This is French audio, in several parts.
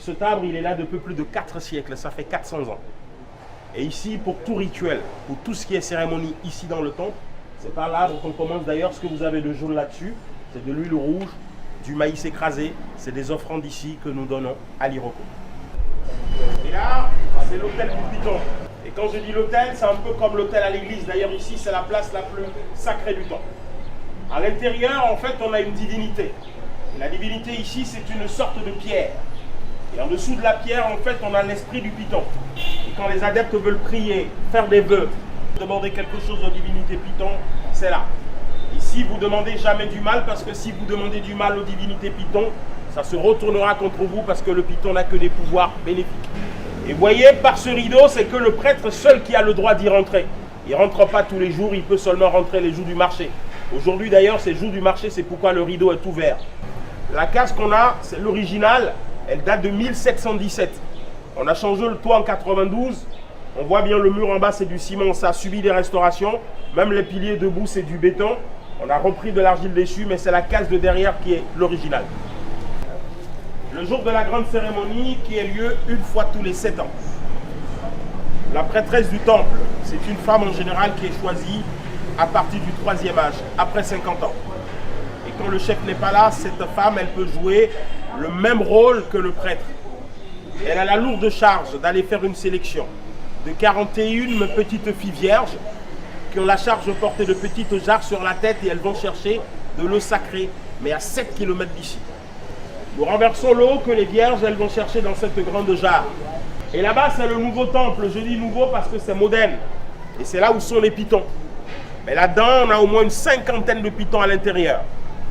Ce timbre, il est là depuis plus de 4 siècles, ça fait 400 ans. Et ici, pour tout rituel, pour tout ce qui est cérémonie ici dans le temple, c'est par l'arbre qu'on commence. D'ailleurs, ce que vous avez de jaune là-dessus, c'est de l'huile rouge, du maïs écrasé. C'est des offrandes ici que nous donnons à l'Iroko. Et là, c'est l'autel du Piton. Et quand je dis l'autel, c'est un peu comme l'autel à l'église. D'ailleurs, ici, c'est la place la plus sacrée du temple. À l'intérieur, en fait, on a une divinité. Et la divinité ici, c'est une sorte de pierre. Et en dessous de la pierre, en fait, on a l'esprit du Piton. Et quand les adeptes veulent prier, faire des vœux, demander quelque chose aux divinités Piton, c'est là. Ici, vous ne demandez jamais du mal, parce que si vous demandez du mal aux divinités Piton, ça se retournera contre vous, parce que le Piton n'a que des pouvoirs bénéfiques. Et voyez, par ce rideau, c'est que le prêtre seul qui a le droit d'y rentrer. Il ne rentre pas tous les jours, il peut seulement rentrer les jours du marché. Aujourd'hui d'ailleurs, c'est jour du marché, c'est pourquoi le rideau est ouvert. La case qu'on a, c'est l'original, elle date de 1717. On a changé le toit en 92. On voit bien le mur en bas, c'est du ciment, ça a subi des restaurations. Même les piliers debout, c'est du béton. On a repris de l'argile dessus, mais c'est la case de derrière qui est l'original. Le jour de la grande cérémonie qui a lieu une fois tous les 7 ans. La prêtresse du temple, c'est une femme en général qui est choisie à partir du 3e âge, après 50 ans. Et quand le chef n'est pas là, cette femme, elle peut jouer le même rôle que le prêtre. Elle a la lourde charge d'aller faire une sélection de 41 petites filles vierges qui ont la charge de porter de petites jarres sur la tête et elles vont chercher de l'eau sacrée, mais à 7 km d'ici. Nous renversons l'eau que les vierges, elles vont chercher dans cette grande jarre. Et là-bas, c'est le nouveau temple. Je dis nouveau parce que c'est moderne. Et c'est là où sont les pitons. Mais là-dedans, on a au moins une 50aine de pitons à l'intérieur.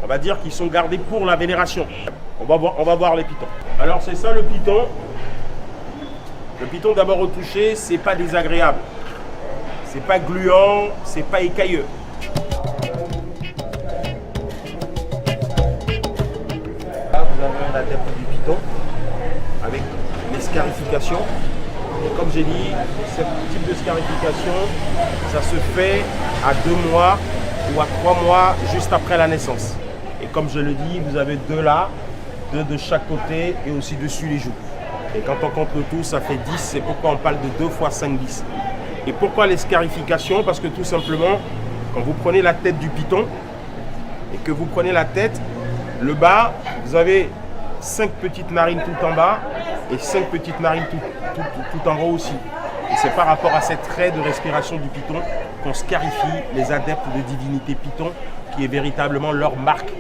On va dire qu'ils sont gardés pour la vénération. On va voir les pitons. Alors, c'est ça le piton. Le piton, d'abord au toucher, c'est pas désagréable. C'est pas gluant, c'est pas écailleux. Là, vous avez un adepte du piton avec les scarifications. Et comme j'ai dit, ce type de scarification, ça se fait à 2 mois ou à 3 mois juste après la naissance. Et comme je le dis, vous avez 2 là, 2 de chaque côté et aussi dessus les joues. Et quand on compte le tout, ça fait 10. C'est pourquoi on parle de 2 fois 5, 10. Et pourquoi les scarifications? Parce que tout simplement, quand vous prenez la tête du piton et que vous prenez la tête, le bas, vous avez 5 petites narines tout en bas et 5 petites narines tout en haut aussi. Et c'est par rapport à cette raie de respiration du piton qu'on scarifie les adeptes de divinité piton, qui est véritablement leur marque.